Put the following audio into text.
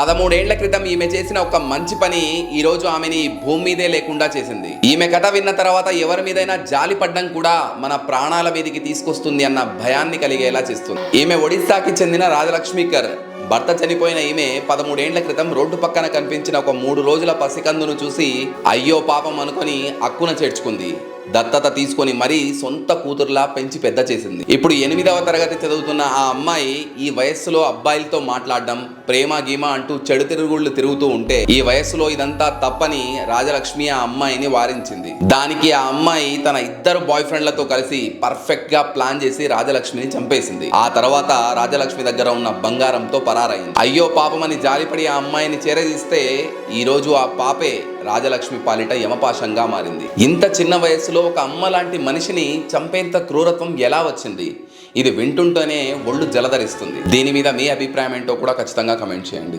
13 ఏళ్ల క్రితం ఈమె చేసిన ఒక మంచి పని ఈ రోజు ఆమెని భూమి మీదే లేకుండా చేసింది. ఈమె కథ విన్న తర్వాత ఎవరి మీదైనా జాలి పడ్డం కూడా మన ప్రాణాల మీదకి తీసుకొస్తుంది అన్న భయాన్ని కలిగేలా చేస్తుంది. ఈమె ఒడిస్సాకి చెందిన రాజలక్ష్మీకర్. భర్త చనిపోయిన ఈమె 13 ఏళ్ల క్రితం రోడ్డు పక్కన కనిపించిన ఒక 3 రోజుల పసికందును చూసి అయ్యో పాపం అనుకొని అక్కున చేర్చుకుంది. దత్తత తీసుకొని మరీ సొంత కూతురులా పెంచి పెద్ద చేసింది. ఇప్పుడు 8వ తరగతి చదువుతున్న ఆ అమ్మాయి ఈ వయస్సులో అబ్బాయిలతో మాట్లాడడం, ప్రేమ గీమ అంటూ చెడు తిరుగుళ్ళు తిరుగుతూ ఉంటే ఈ వయస్సులో ఇదంతా తప్పని రాజలక్ష్మి ఆ అమ్మాయిని వారించింది. దానికి ఆ అమ్మాయి తన 2 బాయ్ ఫ్రెండ్లతో కలిసి పర్ఫెక్ట్ గా ప్లాన్ చేసి రాజలక్ష్మిని చంపేసింది. ఆ తర్వాత రాజలక్ష్మి దగ్గర ఉన్న బంగారంతో పరారైంది. అయ్యో పాపమని జాలిపడి ఆ అమ్మాయిని చేరదీస్తే ఈ రోజు ఆ పాపే రాజలక్ష్మి పాలిట యమపాశంగా మారింది. ఇంత చిన్న వయసులో ఒక అమ్మ లాంటి మనిషిని చంపేంత క్రూరత్వం ఎలా వచ్చింది? ఇది వింటుంటేనే ఒళ్ళు జలధరిస్తుంది. దీని మీద మీ అభిప్రాయం ఏంటో కూడా ఖచ్చితంగా కమెంట్ చేయండి.